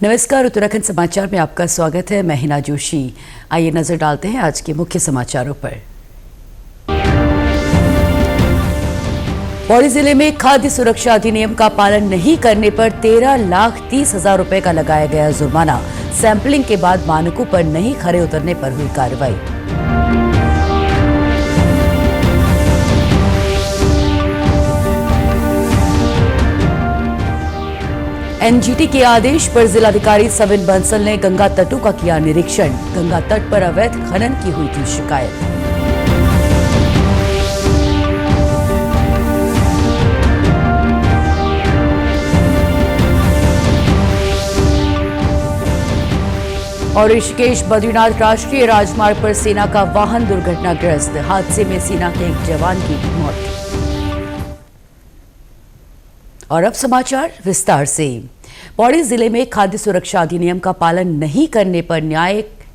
नमस्कार, उत्तराखंड समाचार में आपका स्वागत है। मैं हिना जोशी। आइए नजर डालते हैं आज के मुख्य समाचारों पर। पौड़ी जिले में खाद्य सुरक्षा अधिनियम का पालन नहीं करने पर 13,30,000 रुपए का लगाया गया जुर्माना। सैंपलिंग के बाद मानकों पर नहीं खरे उतरने पर हुई कार्रवाई। एनजीटी के आदेश पर जिलाधिकारी सविन बंसल ने गंगा तटों का किया निरीक्षण। गंगा तट पर अवैध खनन की हुई थी शिकायत। और ऋषिकेश बद्रीनाथ राष्ट्रीय राजमार्ग पर सेना का वाहन दुर्घटनाग्रस्त। हादसे में सेना के एक जवान की मौत। और अब समाचार विस्तार से। पौड़ी जिले में खाद्य सुरक्षा अधिनियम का पालन नहीं करने पर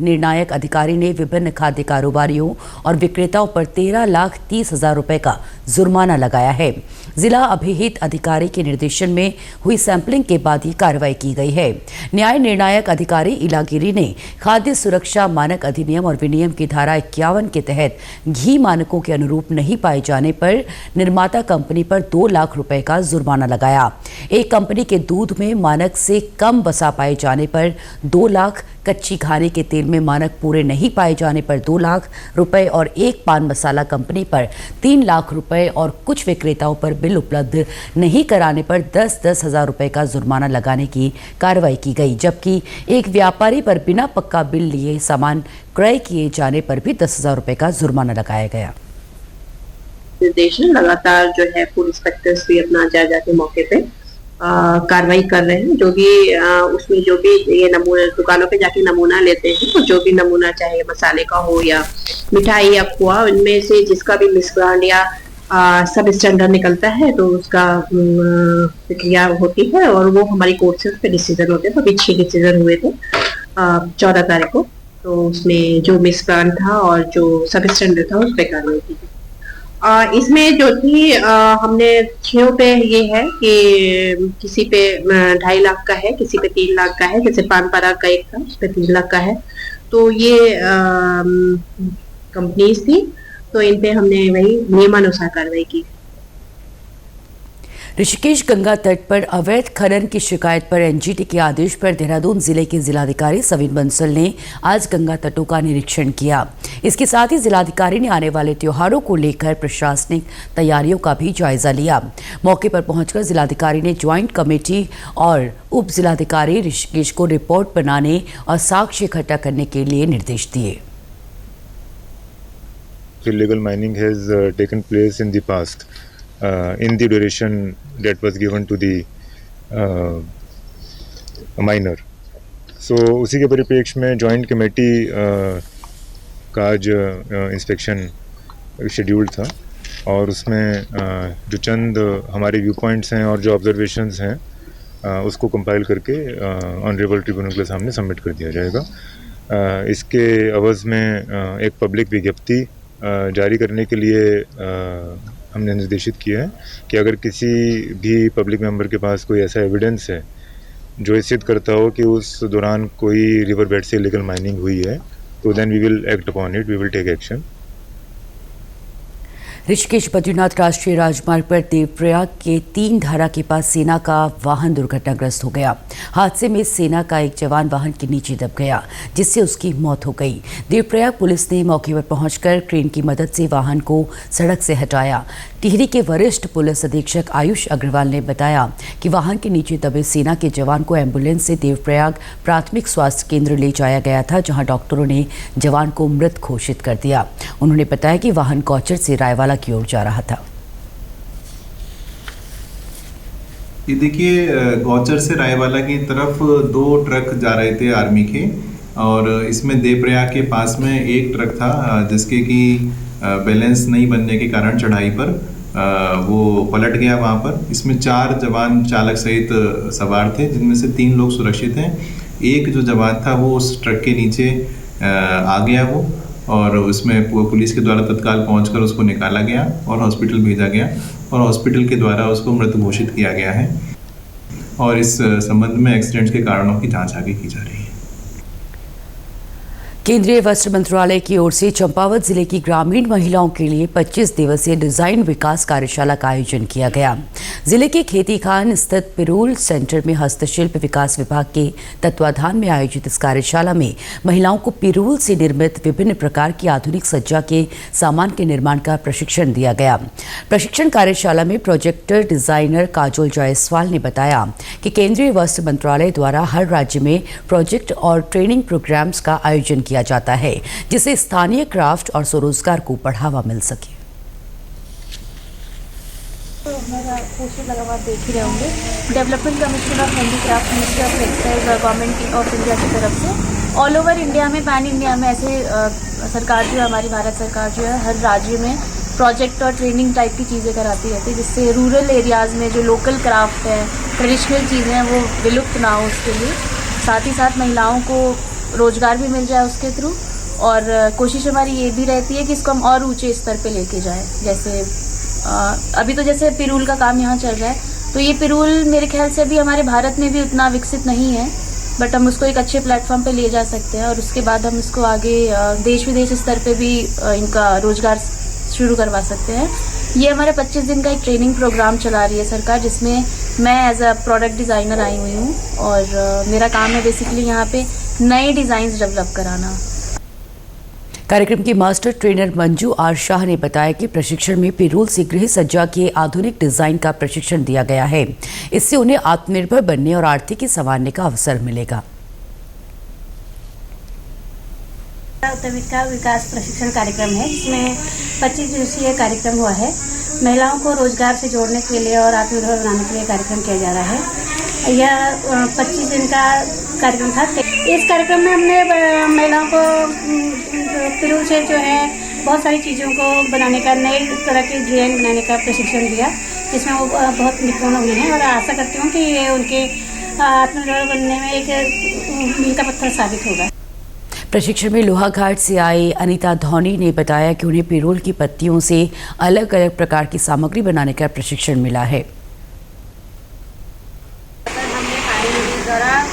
निर्णायक अधिकारी ने विभिन्न खाद्य कारोबारियों और विक्रेताओं पर 13,30,000 रुपए का जुर्माना लगाया है। जिला अभिहित अधिकारी के निर्देशन में हुई सैंपलिंग के बाद ये कार्रवाई की गई है। न्याय निर्णायक अधिकारी इलागिरी ने खाद्य सुरक्षा मानक अधिनियम और विनियम की धारा 51 के तहत घी मानकों के अनुरूप नहीं पाए जाने पर निर्माता कंपनी पर 2 लाख रुपए का जुर्माना लगाया। एक कंपनी के दूध में मानक से कम वसा पाए जाने पर 2 लाख, कच्ची घाने के तेल में मानक पूरे नहीं पाए जाने पर 2 लाख रुपए और एक पान मसाला कंपनी पर 3 लाख रुपए और कुछ विक्रेताओं पर बिल उपलब्ध नहीं कराने पर 10-10 हजार रुपए का जुर्माना लगाने की कार्रवाई की गई। जबकि एक व्यापारी पर बिना पक्का बिल लिए सामान क्रय किए जाने पर भी 10,000 रुपए का जुर्माना लगाया गया। निर्देश लगातार जो है फूड इंस्पेक्टर्स भी अपना जायजा के मौके पे कार्रवाई कर रहे हैं। जो भी उसमें जो भी ये नमूना दुकानों पे जाके नमूना लेते हैं, तो जो भी नमूना चाहे मसाले का हो या मिठाई या खोआ, उनमें से जिसका भी मिसब्रांड या सब स्टैंडर्ड निकलता है तो उसका प्रक्रिया होती है और वो हमारी कोर्ट से उस पर डिसीजन होते हैं। तो अभी 6 डिसीजन हुए थे 14 तारीख को। तो उसमें जो मिसब्रांड था और जो सब स्टैंडर्ड था उस पर कार्रवाई की थी। इसमें जो थी हमने 6 पे ये है कि किसी पे 2.5 लाख का है, किसी पे 3 लाख का है। जैसे पान पराग का एक था, उस पे 3 लाख का है। तो ये कंपनीज थी, तो इन पे हमने वही नियमानुसार कार्रवाई की। ऋषिकेश गंगा तट पर अवैध खनन की शिकायत पर एनजीटी के आदेश पर देहरादून जिले के जिलाधिकारी सविन बंसल ने आज गंगा तटों का निरीक्षण किया। इसके साथ ही जिलाधिकारी ने आने वाले त्योहारों को लेकर प्रशासनिक तैयारियों का भी जायजा लिया। मौके पर पहुंचकर जिलाधिकारी ने ज्वाइंट कमेटी और उप जिलाधिकारी ऋषिकेश को रिपोर्ट बनाने और साक्ष्य इकट्ठा करने के लिए निर्देश दिए। Illegal mining has taken place in the past in the duration that was given to the miner. So उसी के परिप्रेक्ष्य में जॉइंट कमेटी का आज इंस्पेक्शन शेड्यूल्ड था और उसमें जो चंद हमारे व्यू पॉइंट्स हैं और जो ऑब्जर्वेशंस हैं उसको कंपाइल करके ऑनरेबल ट्रिब्यूनल के सामने सबमिट कर दिया जाएगा। इसके अवज़ में एक पब्लिक विज्ञप्ति जारी करने के लिए हमने निर्देशित किया है कि अगर किसी भी पब्लिक मेंबर के पास कोई ऐसा एविडेंस है जो सिद्ध करता हो कि उस दौरान कोई रिवर बेड से इलीगल माइनिंग हुई है, तो then we will act upon it, we will take action. Rishikesh Badrinath राष्ट्रीय राजमार्ग पर देवप्रयाग के 3 धारा के पास सेना का वाहन दुर्घटनाग्रस्त हो गया। हादसे में सेना का एक जवान वाहन के नीचे दब गया, जिससे उसकी मौत हो गई। देवप्रयाग पुलिस ने मौके पर पहुंचकर क्रेन की मदद से वाहन को सड़क से हटाया। टिहरी के वरिष्ठ पुलिस अधीक्षक आयुष अग्रवाल ने बताया कि वाहन के नीचे दबे सेना के जवान को एम्बुलेंस से देवप्रयाग प्राथमिक स्वास्थ्य केंद्र ले जाया गया था, जहां डॉक्टरों ने जवान को मृत घोषित कर दिया। उन्होंने बताया कि वाहन गौचर से रायवाला की ओर जा रहा था। ये देखिए, गौचर से रायवाला की तरफ 2 ट्रक जा रहे थे आर्मी के, और इसमें देवप्रयाग के पास में एक ट्रक था जिसके कि बैलेंस नहीं बनने के कारण चढ़ाई पर वो पलट गया वहाँ पर। इसमें 4 जवान चालक सहित सवार थे, जिनमें से 3 लोग सुरक्षित हैं। एक जो जवान था वो उस ट्रक के नीचे आ गया वो, और उसमें पुलिस के द्वारा तत्काल पहुंचकर उसको निकाला गया और हॉस्पिटल भेजा गया, और हॉस्पिटल के द्वारा उसको मृत घोषित किया गया है। और इस संबंध में एक्सीडेंट्स के कारणों की जांच आगे की जा रही है। केंद्रीय वस्त्र मंत्रालय की ओर से चंपावत जिले की ग्रामीण महिलाओं के लिए 25 दिवसीय डिजाइन विकास कार्यशाला का आयोजन किया गया। जिले के खेती खान स्थित पिरूल सेंटर में हस्तशिल्प विकास विभाग के तत्वाधान में आयोजित इस कार्यशाला में महिलाओं को पिरूल से निर्मित विभिन्न प्रकार की आधुनिक सज्जा के सामान के निर्माण का प्रशिक्षण दिया गया। प्रशिक्षण कार्यशाला में प्रोजेक्टर डिजाइनर काजोल जायसवाल ने बताया कि केंद्रीय वस्त्र मंत्रालय द्वारा हर राज्य में प्रोजेक्ट और ट्रेनिंग प्रोग्राम्स का आयोजन किया जाता है, जिससे स्थानीय क्राफ्ट और स्वरोजगार को बढ़ावा मिल सके। मेरा पोस्टर लगा हुआ देख ही रहे होंगे। Development commission of handicraft, ministry of textiles और गवर्नमेंट ऑफ इंडिया की तरफ से ऑल ओवर इंडिया में, पैन इंडिया में ऐसे सरकार जो है, हमारी भारत सरकार जो है, हर राज्य में प्रोजेक्ट और ट्रेनिंग टाइप की चीज़ें कराती रहती है, जिससे रूरल एरियाज़ में जो लोकल क्राफ्ट है, ट्रेडिशनल चीज़ें हैं, वो विलुप्त ना हो। उसके लिए साथ ही साथ महिलाओं को रोज़गार भी मिल जाए उसके थ्रू, और कोशिश हमारी ये भी रहती है कि इसको हम और ऊंचे स्तर पे लेके जाएं। जैसे अभी तो जैसे पिरूल का काम यहाँ चल रहा है, तो ये पिरूल मेरे ख्याल से अभी हमारे भारत में भी उतना विकसित नहीं है, बट हम उसको एक अच्छे प्लेटफॉर्म पे ले जा सकते हैं और उसके बाद हम इसको आगे देश विदेश स्तर पे भी इनका रोज़गार शुरू करवा सकते हैं। ये हमारे 25 दिन का एक ट्रेनिंग प्रोग्राम चला रही है सरकार, जिसमें मैं एज अ प्रोडक्ट डिज़ाइनर आई हुई हूँ और मेरा काम है बेसिकली यहाँ पे नए डिज़ाइंस डेवलप कराना। कार्यक्रम की master trainer Manju R Shah ने बताया कि प्रशिक्षण में पिरूल से गृह सज्जा के आधुनिक डिजाइन का प्रशिक्षण दिया गया है। इससे उन्हें आत्मनिर्भर बनने और आर्थिकी संवारने का अवसर मिलेगा। उद्यमिता विकास प्रशिक्षण कार्यक्रम है, जिसमें 25 दिवसीय कार्यक्रम हुआ है। महिलाओं को रोजगार से जोड़ने के लिए और आत्मनिर्भर बनाने के लिए कार्यक्रम किया जा रहा है। यह 25 दिन का कार्यक्रम था। इस कार्यक्रम में हमने महिलाओं को पिरूल से जो है बहुत सारी चीज़ों को बनाने का, नए तरह के डिजाइन बनाने का प्रशिक्षण दिया, जिसमें वो बहुत निपुण हुई हैं और आशा करती हूँ कि ये उनके आत्मनिर्भर बनने में एक मील का पत्थर साबित होगा। प्रशिक्षण में लोहाघाट से आए अनीता धौनी ने बताया कि उन्हें पिरूल की पत्तियों से अलग अलग प्रकार की सामग्री बनाने का प्रशिक्षण मिला है। हमने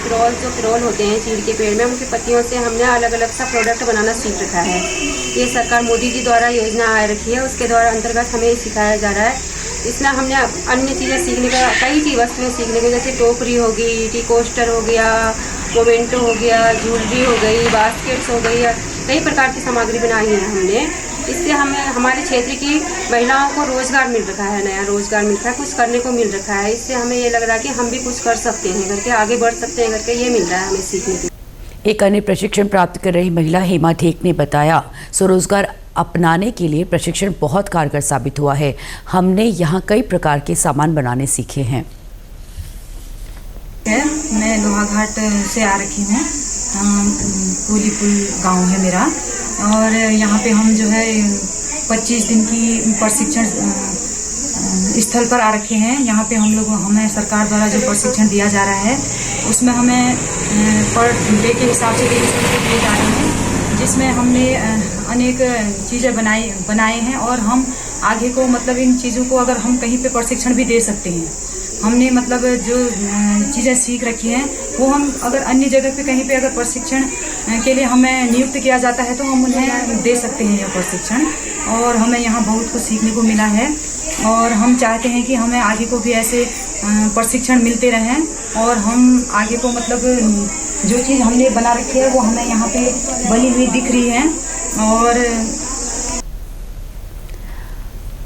पिरोल जो पिरोल होते हैं चीड़ के पेड़ में, उनकी पत्तियों से हमने अलग अलग सा प्रोडक्ट बनाना सीख रखा है। ये सरकार मोदी जी द्वारा योजना आ रखी है, उसके द्वारा अंतर्गत हमें सिखाया जा रहा है। इसमें हमने अन्य चीज़ें सीखने का, कई चीज़ वस्तुएँ सीखने को, जैसे टोकरी हो गई, टी कोस्टर हो गया, मोमेंटो हो गया, ज्वेलरी हो गई, बास्केट्स हो गई, कई प्रकार की सामग्री बनाई है हमने। इससे हमें हमारे क्षेत्र की महिलाओं को रोज़गार मिल रखा है, नया रोज़गार मिल रहा है, कुछ करने को मिल रखा है। इससे हमें ये लग रहा है कि हम भी कुछ कर सकते हैं करके, आगे बढ़ सकते हैं करके, ये मिल रहा है हमें सीखने को। एक अन्य प्रशिक्षण प्राप्त कर रही महिला हेमा ठेक ने बताया, स्वरोजगार अपनाने के लिए प्रशिक्षण बहुत कारगर साबित हुआ है। हमने यहाँ कई प्रकार के सामान बनाने सीखे हैं। मैं लोहाघाट से आ रखी हूँ, कोलीपुल गांव है मेरा, और यहाँ पे हम जो है 25 दिन की प्रशिक्षण स्थल पर आ रखे हैं। यहाँ पे हमें सरकार द्वारा जो प्रशिक्षण दिया जा रहा है, उसमें हमें पर डे के हिसाब से दिए जा रहे हैं, जिसमें हमने अनेक चीज़ें बनाए हैं और हम आगे को मतलब इन चीज़ों को अगर हम कहीं पे प्रशिक्षण भी दे सकते हैं। हमने मतलब जो चीज़ें सीख रखी हैं वो हम अगर अन्य जगह पे कहीं पे अगर प्रशिक्षण के लिए हमें नियुक्त किया जाता है तो हम उन्हें दे सकते हैं यह प्रशिक्षण, और हमें यहाँ बहुत कुछ सीखने को मिला है। और हम चाहते हैं कि हमें आगे को भी ऐसे प्रशिक्षण मिलते रहें और हम आगे को मतलब जो चीज़ हमने बना रखी है वो हमें यहाँ पे बनी हुई दिख रही है। और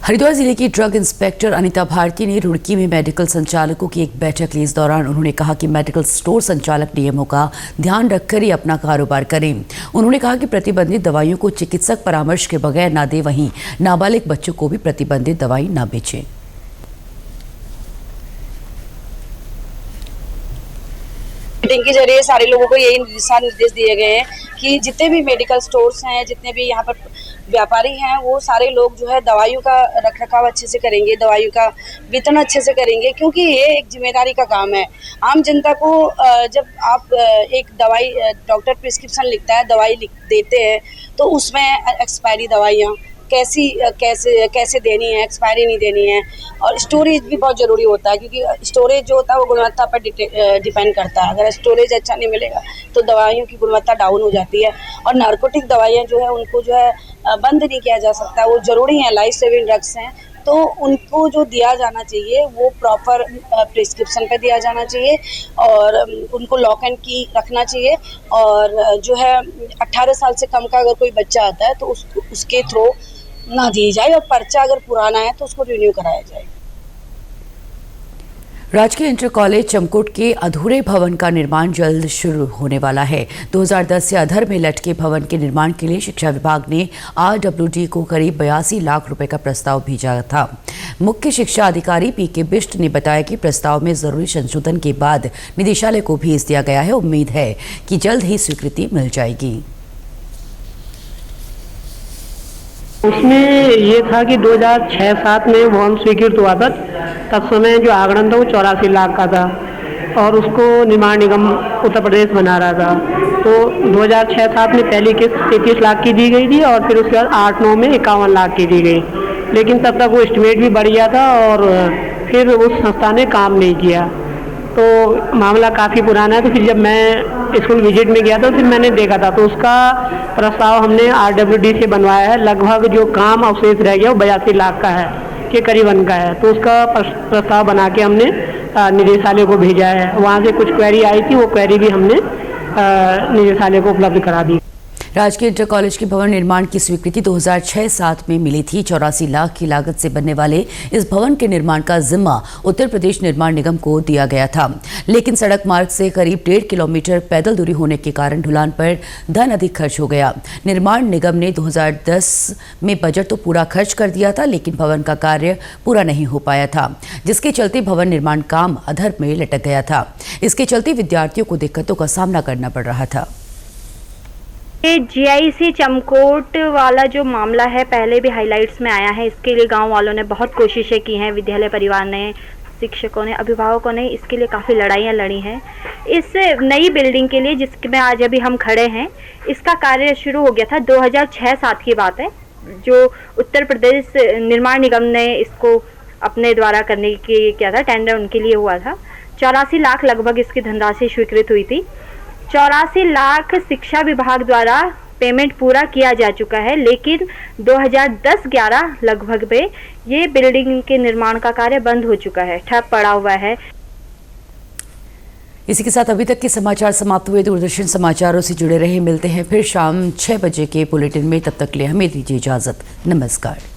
हरिद्वार जिले की ड्रग इंस्पेक्टर अनीता भारती ने रुड़की में मेडिकल संचालकों की एक बैठक ली। इस दौरान उन्होंने कहा कि मेडिकल स्टोर संचालक नियमों का ध्यान रखकर ही अपना कारोबार करें। उन्होंने कहा कि प्रतिबंधित दवाइयों को चिकित्सक परामर्श के बगैर ना दें, वहीं नाबालिग बच्चों को भी प्रतिबंधित दवाई ना बेचें। मीटिंग के जरिए सारे लोगों को यही दिशा निर्देश दिए गए हैं कि जितने भी मेडिकल स्टोर्स हैं, जितने भी यहाँ पर व्यापारी हैं, वो सारे लोग जो है दवाइयों का रखरखाव अच्छे से करेंगे, दवाइयों का वितरण अच्छे से करेंगे, क्योंकि ये एक जिम्मेदारी का काम है। आम जनता को जब आप एक दवाई, डॉक्टर प्रिस्क्रिप्शन लिखता है, दवाई देते हैं, तो उसमें एक्सपायरी दवाइयाँ, कैसे देनी है, एक्सपायरी नहीं देनी है। और स्टोरेज भी बहुत ज़रूरी होता है, क्योंकि स्टोरेज जो होता है वो गुणवत्ता पर डिपेंड करता है। अगर स्टोरेज अच्छा नहीं मिलेगा तो दवाइयों की गुणवत्ता डाउन हो जाती है। और नार्कोटिक दवाइयाँ जो है उनको जो है बंद नहीं किया जा सकता, वो ज़रूरी हैं, लाइफ सेविंग ड्रग्स हैं, तो उनको जो दिया जाना चाहिए वो प्रॉपर प्रिस्क्रिप्शन पे दिया जाना चाहिए और उनको लॉक एंड की रखना चाहिए। और जो है 18 साल से कम का अगर कोई बच्चा आता है तो उसके थ्रू ना दी जाए, और पर्चा अगर पुराना है तो उसको रिन्यू कराया जाए। राजकीय इंटर कॉलेज चमकोट के अधूरे भवन का निर्माण जल्द शुरू होने वाला है। 2010 से अधर में लटके भवन के निर्माण के लिए शिक्षा विभाग ने RWD को करीब 82 लाख रुपए का प्रस्ताव भेजा था। मुख्य शिक्षा अधिकारी PK बिष्ट ने बताया कि प्रस्ताव में जरूरी संशोधन के बाद निदेशालय को भेज दिया गया है। उम्मीद है कि जल्द ही स्वीकृति मिल जाएगी। उसमें ये था कि 2006-07 में भवन स्वीकृत हुआ था, तब समय जो आंकड़न था वो 84 लाख का था और उसको निर्माण निगम उत्तर प्रदेश बना रहा था। तो 2006-07 में पहली किस्त 33 लाख की दी गई थी और फिर उसके बाद 8-9 में 51 लाख की दी गई, लेकिन तब तक वो एस्टिमेट भी बढ़ गया था और फिर उस संस्था ने काम नहीं किया। तो मामला काफ़ी पुराना है। तो फिर जब मैं स्कूल विजिट में गया था फिर मैंने देखा था, तो उसका प्रस्ताव हमने RWD से बनवाया है। लगभग जो काम अवशेष रह गया वो 82 लाख का है के करीबन का है। तो उसका प्रस्ताव बना के हमने निदेशालय को भेजा है। वहाँ से कुछ क्वेरी आई थी, वो क्वेरी भी हमने निदेशालय को उपलब्ध करा दी। राजकीय इंटर कॉलेज के भवन निर्माण की स्वीकृति 2006-07 में मिली थी। 84 लाख की लागत से बनने वाले इस भवन के निर्माण का जिम्मा उत्तर प्रदेश निर्माण निगम को दिया गया था, लेकिन सड़क मार्ग से करीब 1.5 किलोमीटर पैदल दूरी होने के कारण ढुलान पर धन अधिक खर्च हो गया। निर्माण निगम ने 2010 में बजट तो पूरा खर्च कर दिया था, लेकिन भवन का कार्य पूरा नहीं हो पाया था, जिसके चलते भवन निर्माण काम अधर में लटक गया था। इसके चलते विद्यार्थियों को दिक्कतों का सामना करना पड़ रहा था। GIC चमकोट वाला जो मामला है पहले भी हाइलाइट्स में आया है। इसके लिए गांव वालों ने बहुत कोशिशें की हैं, विद्यालय परिवार ने, शिक्षकों ने, अभिभावकों ने इसके लिए काफ़ी लड़ाइयाँ लड़ी हैं। इस नई बिल्डिंग के लिए जिसमें आज अभी हम खड़े हैं, इसका कार्य शुरू हो गया था 2006-07 की बात है, जो उत्तर प्रदेश निर्माण निगम ने इसको अपने द्वारा करने की किया था, टेंडर उनके लिए हुआ था। 84 लाख लगभग इसकी धनराशि स्वीकृत हुई थी। 84 लाख शिक्षा विभाग द्वारा पेमेंट पूरा किया जा चुका है, लेकिन 2010-11 लगभग में ये बिल्डिंग के निर्माण का कार्य बंद हो चुका है, ठप पड़ा हुआ है। इसी के साथ अभी तक के समाचार समाप्त हुए। दूरदर्शन समाचारों से जुड़े रहे, मिलते हैं फिर शाम 6 बजे के बुलेटिन में। तब तक के लिए हमें दीजिए इजाजत। नमस्कार।